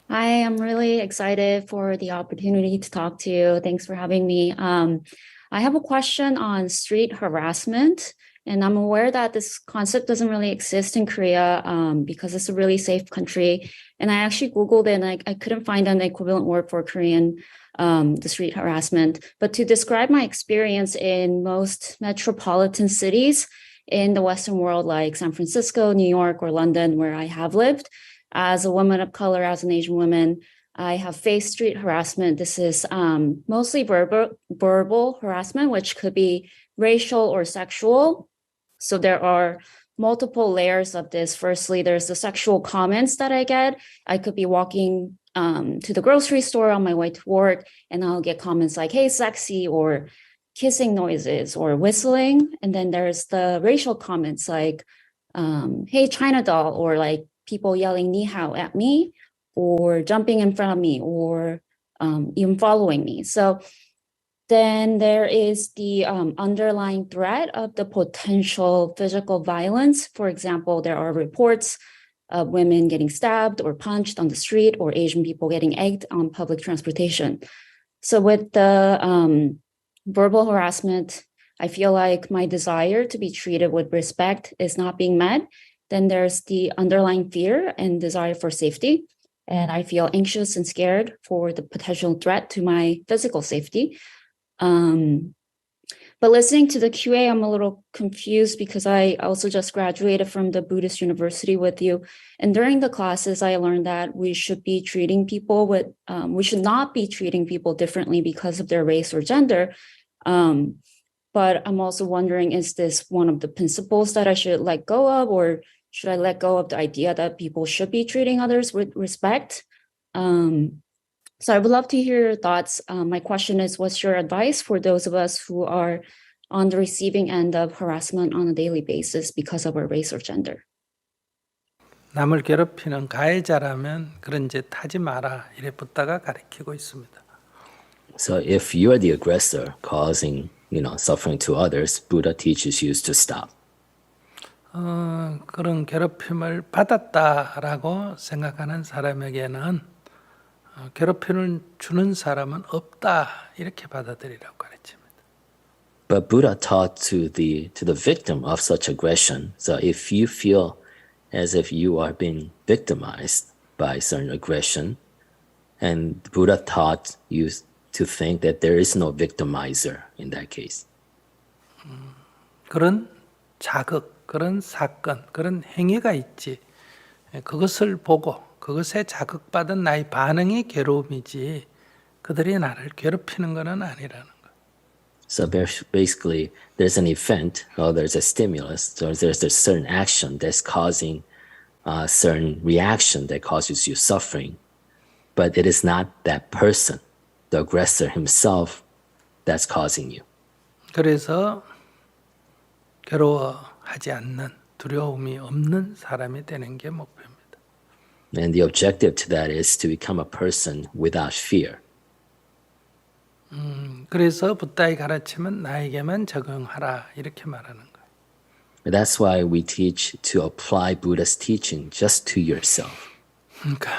I am really excited for the opportunity to talk to you. Thanks for having me. I have a question on street harassment, and I'm aware that this concept doesn't really exist in Korea because it's a really safe country. And I actually Googled it and I couldn't find an equivalent word for Korean, the street harassment. But to describe my experience in most metropolitan cities in the Western world, like San Francisco, New York, or London, where I have lived, as a woman of color, as an Asian woman, I have faced street harassment. This is mostly verbal harassment, which could be racial or sexual. So there are multiple layers of this. Firstly, there's the sexual comments that I get. I could be walking to the grocery store on my way to work, and I'll get comments like, hey, sexy, or kissing noises, or whistling. And then there's the racial comments like, hey, China doll, or like people yelling ni hao at me, or jumping in front of me, or even following me. So then there is the underlying threat of the potential physical violence. For example, there are reports of women getting stabbed or punched on the street, or Asian people getting egged on public transportation. So with the verbal harassment, I feel like my desire to be treated with respect is not being met. Then there's the underlying fear and desire for safety. And I feel anxious and scared for the potential threat to my physical safety. But listening to the QA, I'm a little confused because I also just graduated from the Buddhist university with you. And during the classes, I learned that we should be treating people with, we should not be treating people differently because of their race or gender. But I'm also wondering, is this one of the principles that I should let go of, or should I let go of the idea that people should be treating others with respect? So I would love to hear your thoughts. My question is, what's your advice for those of us who are on the receiving end of harassment on a daily basis because of our race or gender? 남을 괴롭히는 가해자라면 그런 짓 하지 마라 이래 붓다가 가르치고 있습니다. So if you are the aggressor causing, suffering to others, Buddha teaches you to stop. 그런 괴롭힘을 받았다라고 생각하는 사람에게는 괴롭힘을 주는 사람은 없다 이렇게 받아들이라고 가르칩니다. But Buddha taught to the victim of such aggression. So if you feel as if you are being victimized by certain aggression, and Buddha taught you to think that there is no victimizer in that case. 그런 자극, 그런 사건, 그런 행위가 있지. 그것을 보고 그것에 자극받은 나의 반응이 괴로움이지 그들이 나를 괴롭히는 것은 아니라는 거. So basically, there's an event, or there's a stimulus, or there's a certain action that's causing a certain reaction that causes you suffering. But it is not that person, the aggressor himself, that's causing you. 그래서 괴로워하지 않는, 두려움이 없는 사람이 되는 게 목표입니다. And the objective to that is to become a person without fear. 그래서 붓다의 가르침은 나에게만 적용하라 이렇게 말하는 거예요. That's why we teach to apply Buddha's teaching just to yourself. 그러니까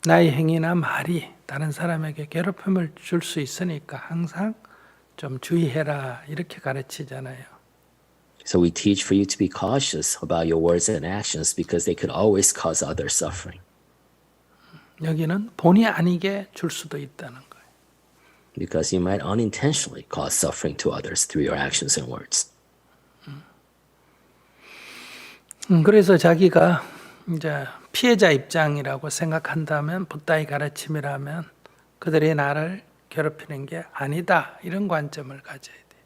나의 행위나 말이 다른 사람에게 괴롭힘을 줄 수 있으니까 항상 좀 주의해라 이렇게 가르치잖아요. So we teach for you to be cautious about your words and actions because they could always cause other suffering. 여기는 본의 아니게 줄 수도 있다는 거예요. Because you might unintentionally cause suffering to others through your actions and words. 그래서 자기가 이제 피해자 입장이라고 생각한다면 붓다의 가르침이라면 그들이 나를 괴롭히는 게 아니다 이런 관점을 가져야 돼요.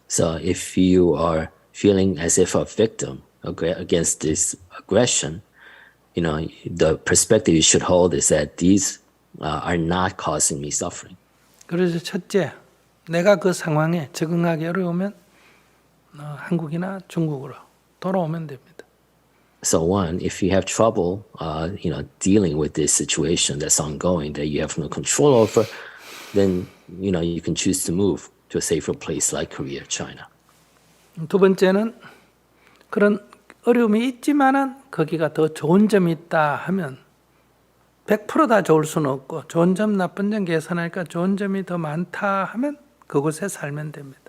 So if you are feeling as if a victim against this aggression, the perspective you should hold is that these are not causing me suffering. 그래서 첫째, 내가 그 상황에 적응하기 어려우면 한국이나 중국으로 돌아오면 됩니다. So one, if you have trouble, dealing with this situation that's ongoing that you have no control over, then you can choose to move to a safer place like Korea, China. 두 번째는 그런 어려움이 있지만은 거기가 더 좋은 점이 있다 하면 100%다 좋을 수는 없고 좋은 점 나쁜 점 계산하니까 좋은 점이 더 많다 하면 그곳에 살면 됩니다.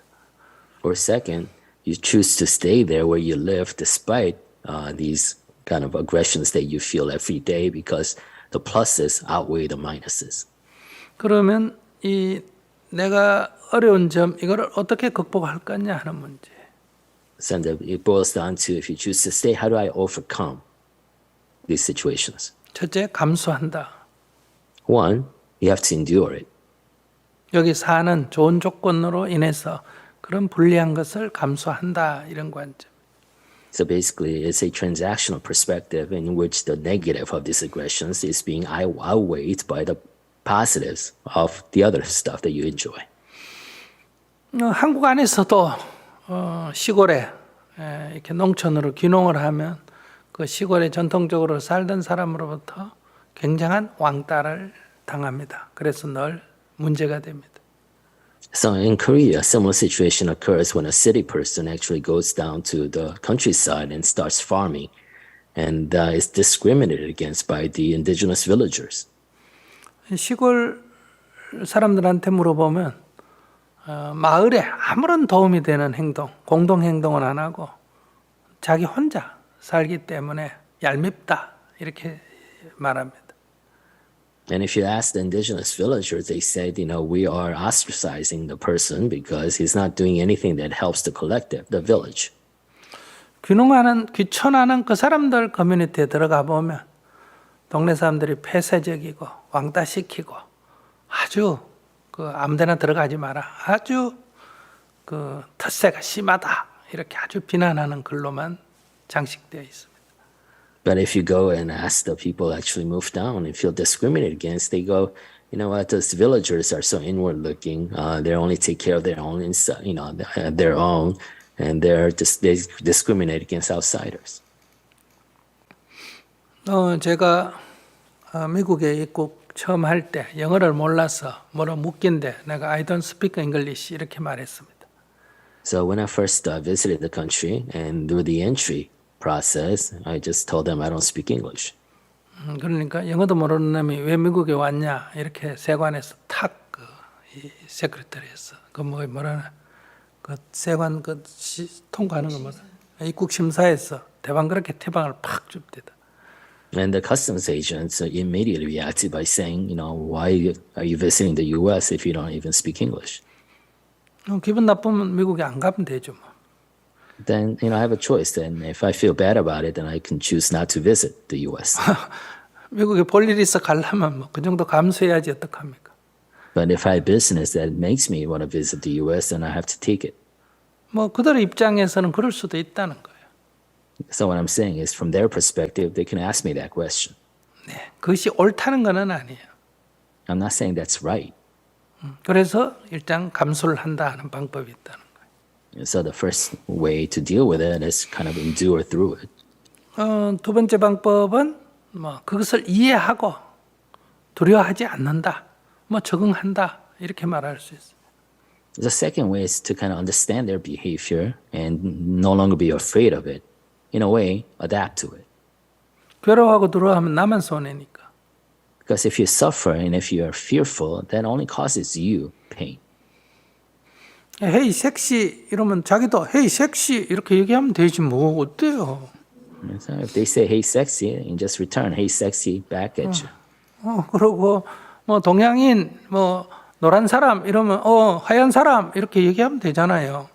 Or second, you choose to stay there where you live despite these kind of aggressions that you feel every day because the pluses outweigh the minuses. 그러면 이 내가 어려운 점 이거를 어떻게 극복할 거냐 하는 문제. So it boils down to if you choose to stay, how do I overcome these situations? 첫째, 감수한다. One, you have to endure it. 여기 사는 좋은 조건으로 인해서 그런 불리한 것을 감수한다 이런 관점. So basically, it's a transactional perspective in which the negative of these aggressions is being outweighed by the positives of the other stuff that you enjoy. 한국 안에서도 시골에 이렇게 농촌으로 귀농을 하면 그 시골에 전통적으로 살던 사람으로부터 굉장한 왕따를 당합니다. 그래서 늘 문제가 됩니다. So in Korea, a similar situation occurs when a city person actually goes down to the countryside and starts farming and is discriminated against by the indigenous villagers. 시골 사람들한테 물어보면 마을에 아무런 도움이 되는 행동, 공동 행동은 안 하고 자기 혼자 살기 때문에 얄밉다 이렇게 말합니다. And if you ask the indigenous villagers, they said, we are ostracizing the person because he's not doing anything that helps the collective, the village. 귀촌하는 그 사람들 커뮤니티에 들어가 보면 동네 사람들이 폐쇄적이고 왕따시키고 아주 아무데나 들어가지 마라. 아주 텃세가 심하다. 이렇게 아주 비난하는 글로만 장식되어 있습니다. But if you go and ask the people actually move down and feel discriminated against, they go, you know what, those villagers are so inward looking. They only take care of their own, their own, and they discriminate against outsiders. 제가 미국에 입국 처음 할 때 영어를 몰라서 뭐라 묻긴데 내가 I don't speak English 이렇게 말했습니다. So when I first visited the country and through the entry process, I just told them I don't speak English. 그러니까 영어도 모르는 놈이 왜 미국에 왔냐 이렇게 세관에서 이 세크리터리에서 뭐라나 그 세관 통과하는 거 뭐라 입국 심사에서 대방 그렇게 태방을 팍 줍니다. And the customs agents immediately reacted by saying, why are you visiting the U.S. if you don't even speak English? 기분 나쁘면 미국에 안 가면 되죠 뭐. Then I have a choice. Then if I feel bad about it, then I can choose not to visit the U.S. 미국에 볼 일이 있어 가려면 뭐 그 정도 감수해야지 어떡합니까? But if I have business that makes me want to visit the U.S., then I have to take it. 뭐 그들 입장에서는 그럴 수도 있다는 거예요. So what I'm saying is, from their perspective, they can ask me that question. 네, 그것이 옳다는 건 아니에요. I'm not saying that's right. 그래서 일단 감수를 한다 하는 방법이 있다는 거예요. So the first way to deal with it is kind of endure through it. 두 번째 방법은 그것을 이해하고 두려워하지 않는다, 적응한다 이렇게 말할 수 있어요. The second way is to kind of understand their behavior and no longer be afraid of it. In a way, adapt to it. 괴로워하고 두려워하면 나만 손해니까. Because if you suffer and if you are fearful, that only causes you pain. 헤이 섹시 이러면 자기도 헤이 섹시 이렇게 얘기하면 되지 뭐 어때요? So if they say hey sexy, you just return hey sexy back at you. 그리고 동양인 노란 사람 이러면 하얀 사람 이렇게 얘기하면 되잖아요.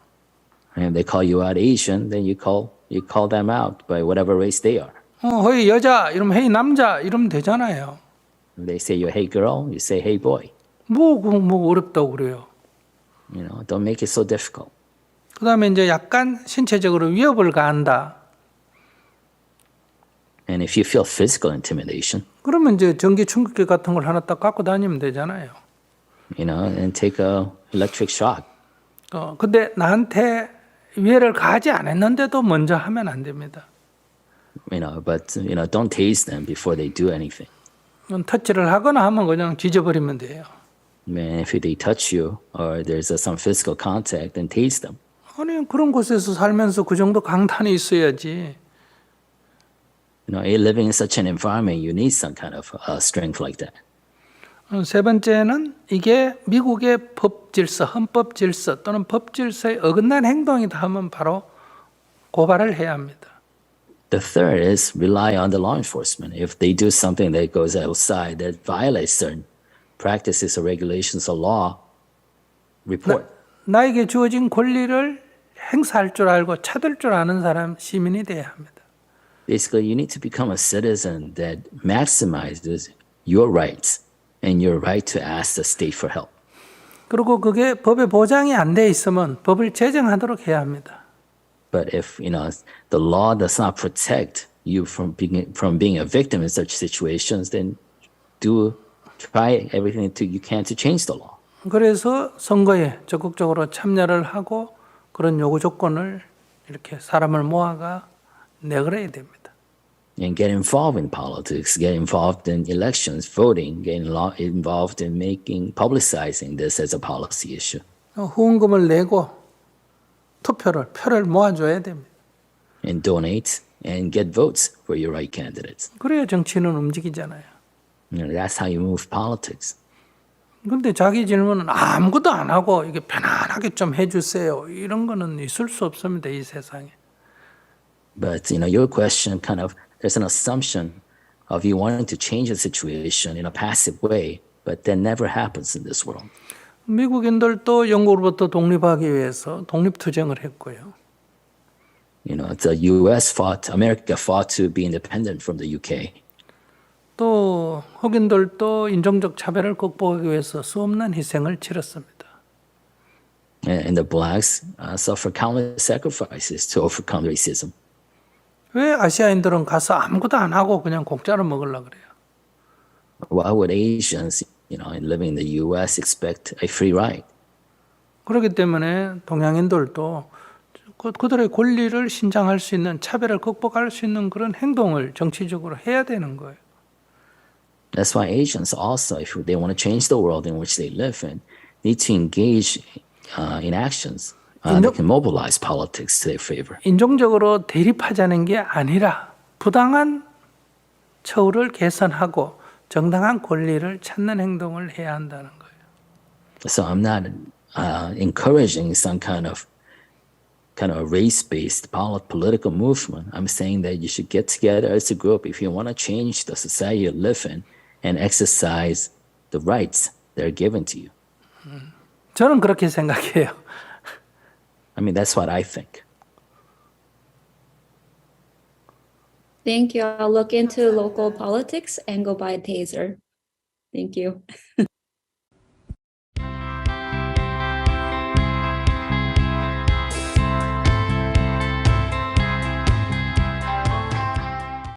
And if they call you out Asian, then you call them out by whatever race they are. 헤이 여자 이러면 헤이 남자 이러면 되잖아요. If they say you're hey girl, you say hey boy. 뭐 어렵다고 그래요. Don't make it so difficult. 그다음에 이제 약간 신체적으로 위협을 가한다. And if you feel physical intimidation, 그러면 이제 전기 충격기 같은 걸 하나 딱 갖고 다니면 되잖아요. and take a electric shock. 근데 나한테 위해를 가하지 않았는데도 먼저 하면 안 됩니다. But don't tase them before they do anything. 터치를 하거나 하면 그냥 지져버리면 돼요. If they touch you or there's some physical contact, then tase them. 아니 그런 곳에서 살면서 그 정도 강단이 있어야지. living in such an environment, you need some kind of strength like that. 세 번째는 이게 미국의 법 질서, 헌법 질서 또는 법 질서에 어긋난 행동이다 하면 바로 고발을 해야 합니다. The third is rely on the law enforcement. If they do something that goes outside, that violates certain practices or regulations of law, report. 나에게 주어진 권리를 행사할 줄 알고 찾을 줄 아는 사람, 시민이 돼야 합니다. Basically, you need to become a citizen that maximizes your rights and your right to ask the state for help. 그리고 그게 법에 보장이 안 돼 있으면 법을 제정하도록 해야 합니다. But if the law does not protect you from being a victim in such situations, then try everything you can to change the law. 그래서 선거에 적극적으로 참여를 하고 그런 요구 조건을 이렇게 사람을 모아가 내걸어야 됩니다. And get involved in politics, get involved in elections, voting, get involved in publicizing this as a policy issue. 후원금을 내고 표를 모아줘야 됩니다. And donate and get votes for your right candidates. 그래야 정치는 움직이잖아요. That's how you move politics. 근데 자기 질문은 아무것도 안 하고 이게 편안하게 좀 해주세요. 이런 거는 있을 수 없습니다, 이 세상에. But your question there's an assumption of you wanting to change the situation in a passive way, but that never happens in this world. 미국인들도 영국으로부터 독립하기 위해서 독립투쟁을 했고요. America fought to be independent from the UK. 또 흑인들도 인종적 차별을 극복하기 위해서 수없는 희생을 치렀습니다. And the blacks suffered countless sacrifices to overcome racism. 왜 아시아인들은 가서 아무것도 안 하고 그냥 공짜로 먹으려고 그래요? Why would Asians, living in the U.S. expect a free ride? 그렇기 때문에 동양인들도 그들의 권리를 신장할 수 있는 차별을 극복할 수 있는 그런 행동을 정치적으로 해야 되는 거예요. That's why Asians also, if they want to change the world in which they live in, need to engage in actions. They can mobilize politics to their favor. 인종적으로 대립하자는 게 아니라 부당한 처우를 개선하고 정당한 권리를 찾는 행동을 해야 한다는 거예요. So I'm not encouraging some kind of race-based political movement. I'm saying that you should get together as a group if you want to change the society you live in and exercise the rights that are given to you. 저는 그렇게 생각해요. That's what I think. Thank you. I'll look into local politics and go buy a taser. Thank you.